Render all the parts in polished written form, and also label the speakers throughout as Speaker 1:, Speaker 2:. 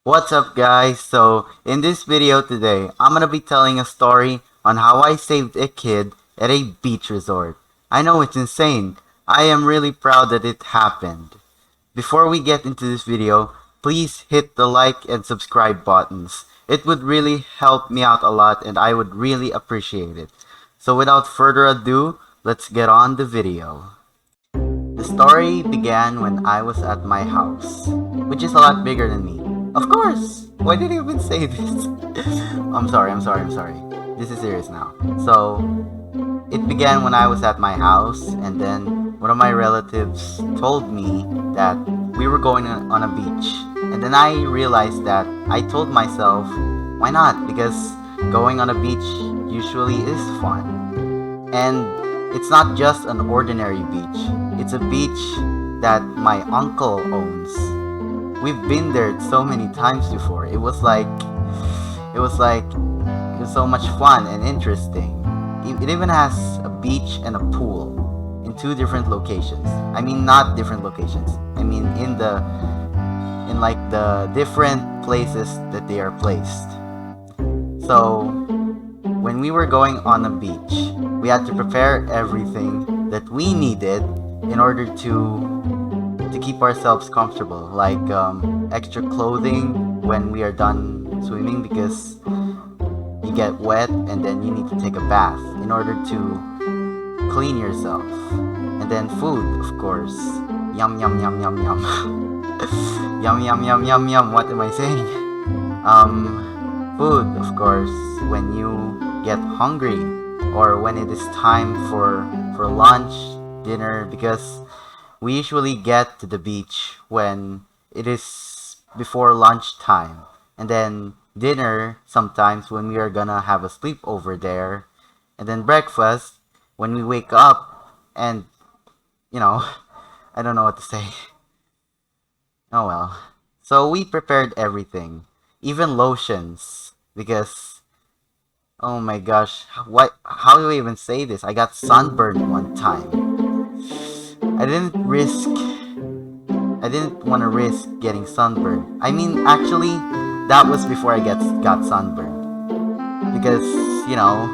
Speaker 1: What's up guys? So in this video today, I'm gonna be telling a story on how I saved a kid at a beach resort. I know it's insane. I am really proud that it happened. Before we get into this video, please hit the like and subscribe buttons. It would really help me out a lot and I would really appreciate it. So without further ado, let's get on the video. The story began when I was at my house, which is a lot bigger than me. Of course! Why did I even say this? I'm sorry. This is serious now. So, it began when I was at my house, and then one of my relatives told me that we were going on a beach. And then I realized that I told myself, why not? Because going on a beach usually is fun. And it's not just an ordinary beach. It's a beach that my uncle owns. We've been there so many times before. It was so much fun and interesting. It even has a beach and a pool in two different locations. I mean, not different locations. I mean, in like the different places that they are placed. So, when we were going on a beach, we had to prepare everything that we needed in order to keep ourselves comfortable, like extra clothing when we are done swimming because you get wet and then you need to take a bath in order to clean yourself. And then food, of course. Yum yum yum yum yum. Yum yum yum yum yum. What am I saying? Food, of course, when you get hungry or when it is time for lunch, dinner, because we usually get to the beach when it is before lunchtime. And then dinner sometimes when we are gonna have a sleepover there. And then breakfast when we wake up and, you know, I don't know what to say. Oh well. So we prepared everything, even lotions, because oh my gosh, what? How do I even say this? I got sunburned one time. I didn't risk. I didn't want to risk getting sunburned. I mean, actually, that was before I got sunburned because you know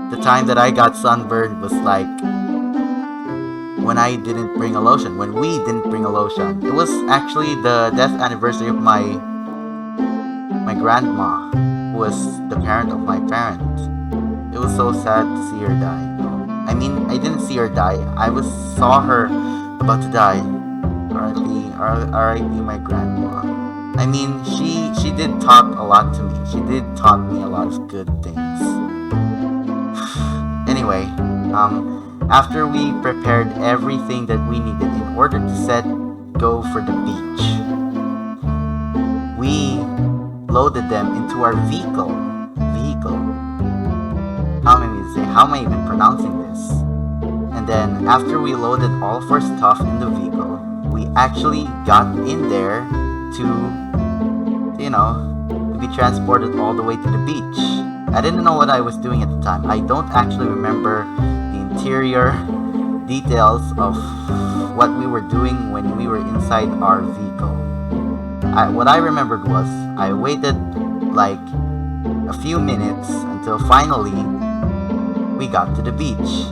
Speaker 1: the time that I got sunburned was like when I didn't bring a lotion. When we didn't bring a lotion, it was actually the death anniversary of my grandma, who was the parent of my parents. It was so sad to see her die. I mean, I didn't see her die. Saw her about to die. R.I.P. R.I.P. my grandma. I mean, she did talk a lot to me. She did taught me a lot of good things. Anyway, after we prepared everything that we needed in order to set go for the beach, we loaded them into our vehicle. Vehicle. How am I even pronouncing this? And then after we loaded all of our stuff in the vehicle, we actually got in there to be transported all the way to the beach. I didn't know what I was doing at the time. I don't actually remember the interior details of what we were doing when we were inside our vehicle. What I remembered was I waited like a few minutes until finally we got to the beach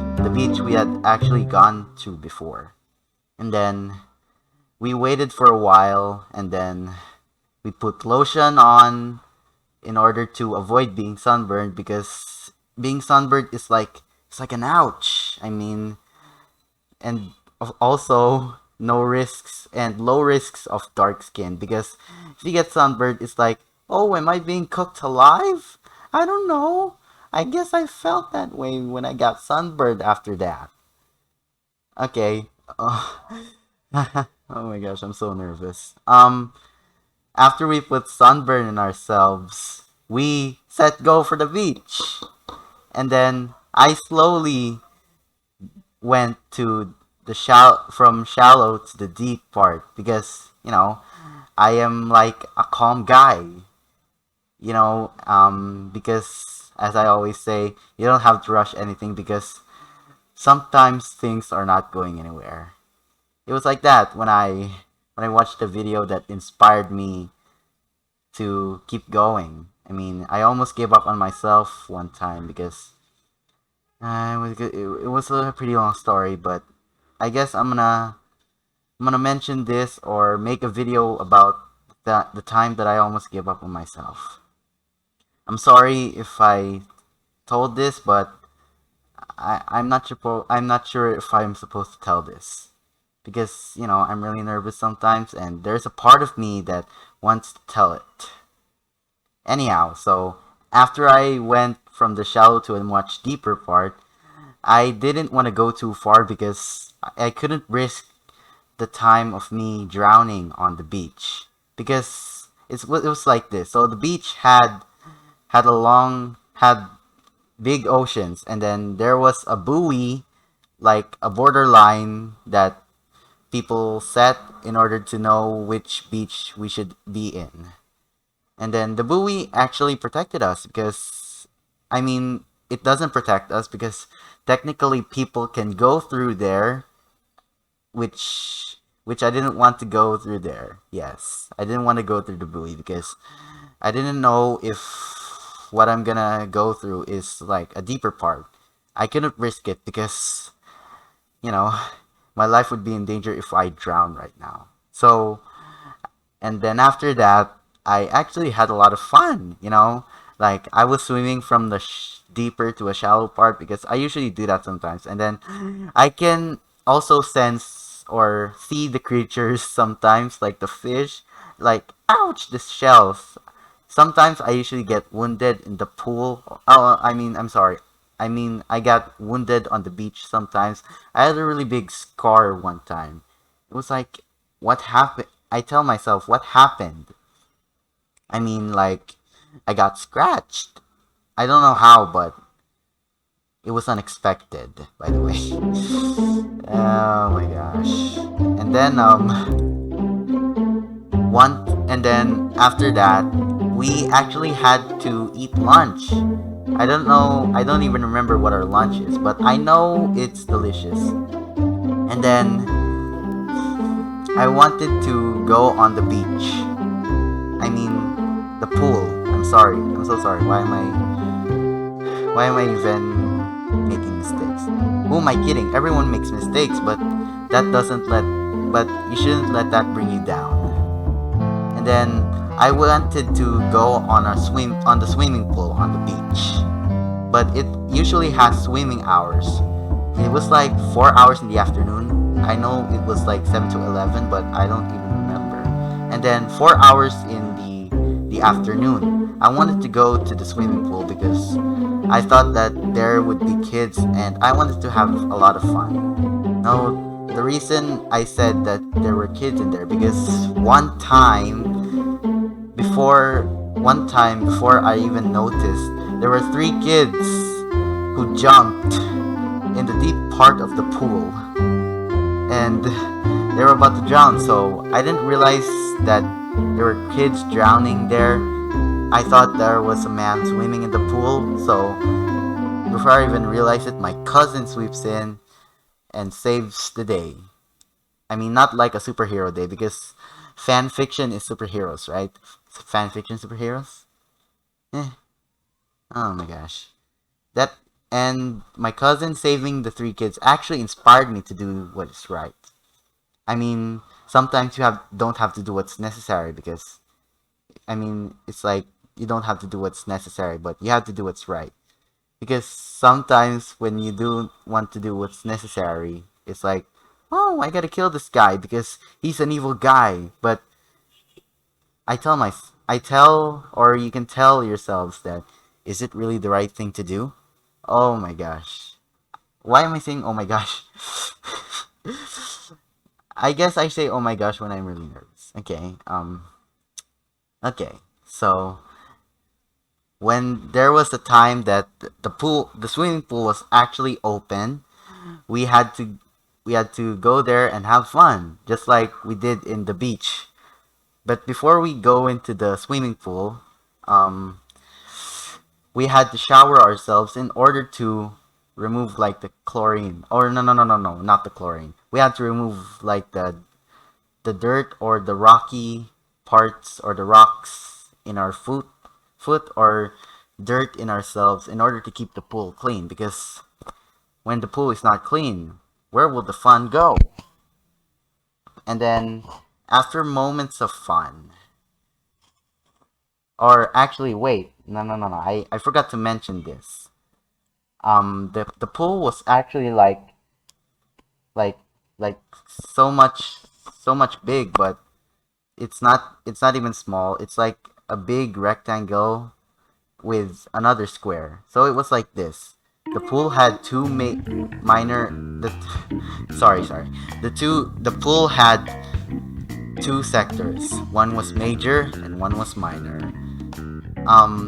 Speaker 1: we had actually gone to before. And then we waited for a while and then we put lotion on in order to avoid being sunburned because being sunburned is like it's like an ouch. I mean, and also no risks and low risks of dark skin because if you get sunburned it's like, oh, am I being cooked alive? I don't know. I guess I felt that way when I got sunburned after that. Okay. Oh my gosh, I'm so nervous. After we put sunburn in ourselves, we set go for the beach. And then I slowly went to from shallow to the deep part because, I am like a calm guy. Because as I always say, you don't have to rush anything because sometimes things are not going anywhere. It was like that when I watched the video that inspired me to keep going. I mean, I almost gave up on myself one time because it was a pretty long story, but I guess I'm gonna mention this or make a video about the time that I almost gave up on myself. I'm sorry if I told this, but I'm not sure if I'm supposed to tell this because I'm really nervous sometimes, and there's a part of me that wants to tell it. Anyhow, so after I went from the shallow to a much deeper part, I didn't want to go too far because I couldn't risk the time of me drowning on the beach because it was like this. So the beach had big oceans, and then there was a buoy, like a borderline that people set in order to know which beach we should be in. And then the buoy actually protected us because, I mean, it doesn't protect us because technically people can go through there, which I didn't want to go through there. Yes, I didn't want to go through the buoy because I didn't know if what I'm gonna go through is like a deeper part. I couldn't risk it because, you know, my life would be in danger if I drown right now. So, and then after that, I actually had a lot of fun. Like I was swimming from the deeper to a shallow part because I usually do that sometimes. And then I can also sense or see the creatures sometimes, like the fish, like, ouch, the shells. Sometimes I usually get wounded in the pool. Oh, I mean, I'm sorry. I mean, I got wounded on the beach sometimes. I had a really big scar one time. It was like, what happened? I tell myself, what happened? I mean, like, I got scratched. I don't know how, but it was unexpected, by the way. Oh my gosh. And then, and then after that, we actually had to eat lunch. I don't know, I don't even remember what our lunch is, but I know it's delicious. And then I wanted to go on the beach. I mean, the pool. I'm sorry. I'm so sorry. Why am I even making mistakes? Who am I kidding? Everyone makes mistakes, but that doesn't let but you shouldn't let that bring you down. And then I wanted to go on the swimming pool on the beach. But it usually has swimming hours. It was like 4 hours in the afternoon. I know it was like 7 to 11, but I don't even remember. And then 4 hours in the afternoon. I wanted to go to the swimming pool because I thought that there would be kids and I wanted to have a lot of fun. Now, the reason I said that there were kids in there because one time before I even noticed, there were three kids who jumped in the deep part of the pool and they were about to drown, so I didn't realize that there were kids drowning there. I thought there was a man swimming in the pool, so before I even realized it, my cousin sweeps in and saves the day. I mean, not like a superhero day because fan fiction is superheroes, right? Fan fiction superheroes? Eh. Oh my gosh. That and my cousin saving the three kids actually inspired me to do what is right. I mean, sometimes don't have to do what's necessary because I mean, it's like you don't have to do what's necessary, but you have to do what's right. Because sometimes when you do want to do what's necessary, it's like, oh, I gotta kill this guy because he's an evil guy. But or you can tell yourselves that, is it really the right thing to do? Oh my gosh. Why am I saying oh my gosh? I guess I say oh my gosh when I'm really nervous. Okay. So, when there was a time that the swimming pool was actually open, we had to we had to go there and have fun, just like we did in the beach. But before we go into the swimming pool, um, we had to shower ourselves in order to remove like the chlorine. Or no, not the chlorine. We had to remove like the dirt or the rocky parts or the rocks in our foot or dirt in ourselves in order to keep the pool clean, because when the pool is not clean, where will the fun go? And then after moments of fun, or actually wait, no, I forgot to mention this. The pool was actually like like so much big, but it's not even small. It's like a big rectangle with another square. So it was like this. The pool had two minor sorry. The pool had two sectors. One was major and one was minor.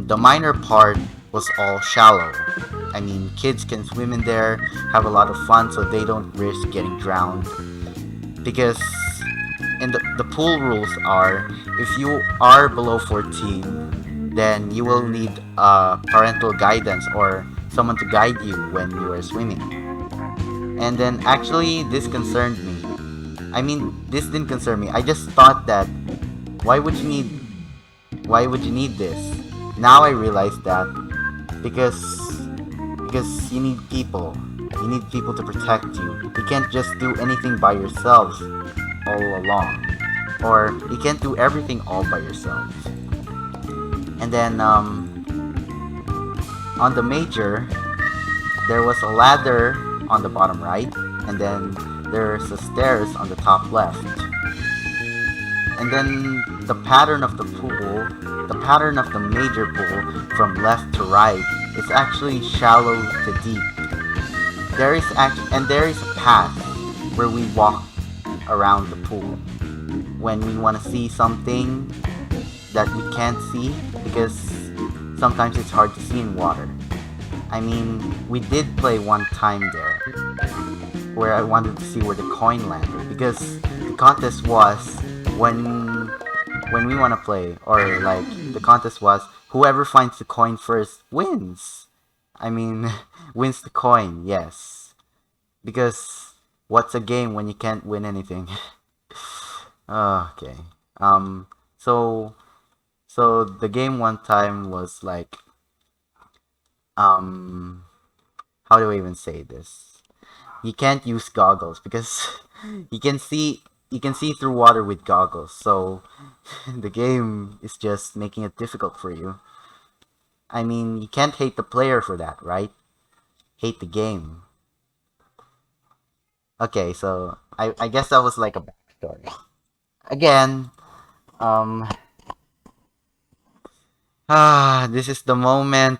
Speaker 1: The minor part was all shallow. I mean, kids can swim in there, have a lot of fun, so they don't risk getting drowned. Because the pool rules are, if you are below 14, then you will need parental guidance or someone to guide you when you are swimming. And then actually, this concerned me. I mean, this didn't concern me. I just thought that why would you need why would you need this? Now I realize that because you need people. You need people to protect you. You can't just do anything by yourself all along. Or you can't do everything all by yourself. And then on the major, there was a ladder on the bottom right, and then there's a stairs on the top left. And then the pattern of the major pool from left to right is actually shallow to deep. There is a path where we walk around the pool when we want to see something that we can't see, because sometimes it's hard to see in water. I mean, we did play one time there where I wanted to see where the coin landed, because the contest was when we want to play, or like the contest was whoever finds the coin first wins. I mean, wins the coin, yes. Because what's a game when you can't win anything? Okay. Um. So the game one time was like, um how do I even say this? You can't use goggles because you can see through water with goggles. So the game is just making it difficult for you. I mean, you can't hate the player for that, right? Hate the game. Okay, so I guess that was like a backstory. Again, um this is the moment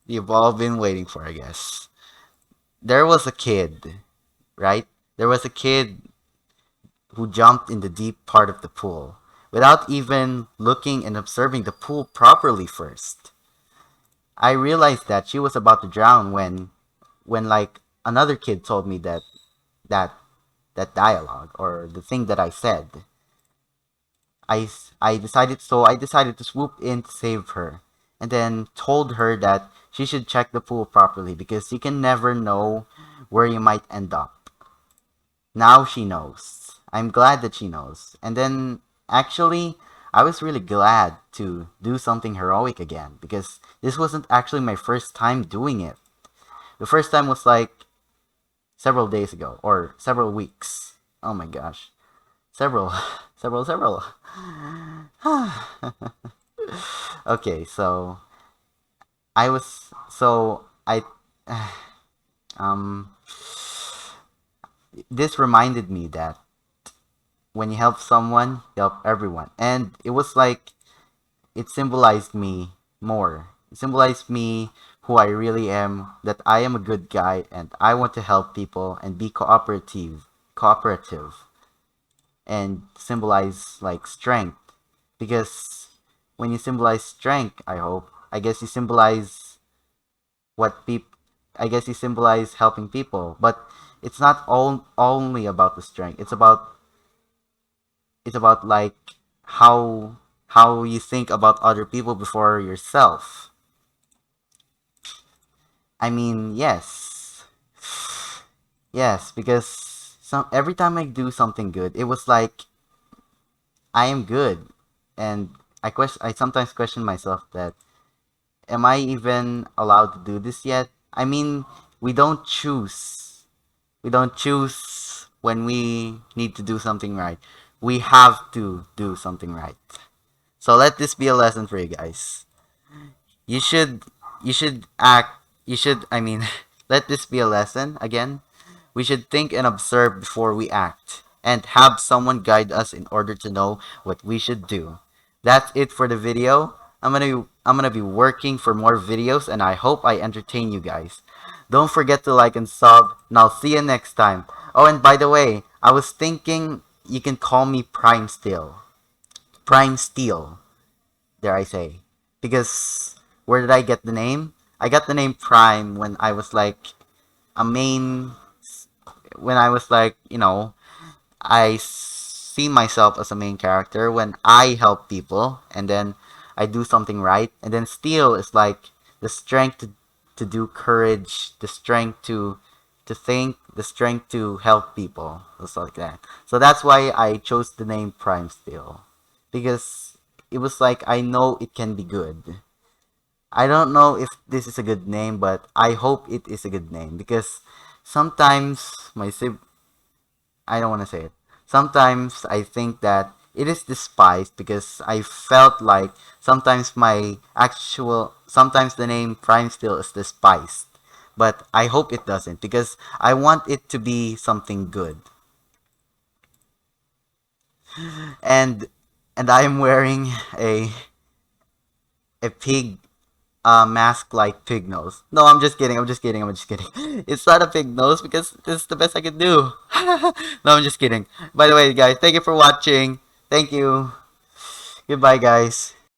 Speaker 1: you've all been waiting for, I guess. There was a kid, right? There was a kid who jumped in the deep part of the pool without even looking and observing the pool properly first. I realized that she was about to drown when like another kid told me that that dialogue or the thing that I said. I decided to swoop in to save her, and then told her that she should check the pool properly because you can never know where you might end up. Now she knows. I'm glad that she knows. And then actually, I was really glad to do something heroic again, because this wasn't actually my first time doing it. The first time was like several days ago or several weeks. Oh my gosh. Several, several. Okay, so I was so I um this reminded me that when you help someone, you help everyone. And it was like it symbolized me more. It symbolized me who I really am, that I am a good guy and I want to help people and be cooperative and symbolize like strength. Because when you symbolize strength, I guess you symbolize what people I guess you symbolize helping people, but it's not only about the strength. It's about like how you think about other people before yourself. I mean, yes. Yes, because every time I do something good, it was like I am good and I sometimes question myself that am I even allowed to do this yet? I mean, we don't choose. We don't choose when we need to do something right. We have to do something right. So let this be a lesson for you guys. You should you should act you should I mean let this be a lesson again. We should think and observe before we act and have someone guide us in order to know what we should do. That's it for the video. I'm gonna be working for more videos and I hope I entertain you guys. Don't forget to like and sub and I'll see you next time. Oh, and by the way, I was thinking you can call me Prime Steel. Prime Steel, dare I say. Because where did I get the name? I got the name Prime when I was like a main when I was like, I see myself as a main character when I help people and then I do something right. And then Steel is like the strength to do courage, the strength to think, the strength to help people. It's like that. So that's why I chose the name Prime Steel. Because it was like I know it can be good. I don't know if this is a good name, but I hope it is a good name because sometimes I don't want to say it. Sometimes I think that it is despised because I felt like sometimes the name Prime Steel is despised. But I hope it doesn't because I want it to be something good. And I am wearing a pig mask like pig nose. No, I'm just kidding. I'm just kidding. I'm just kidding. It's not a pig nose because this is the best I can do. No, I'm just kidding. By the way, guys, thank you for watching. Thank you. Goodbye, guys.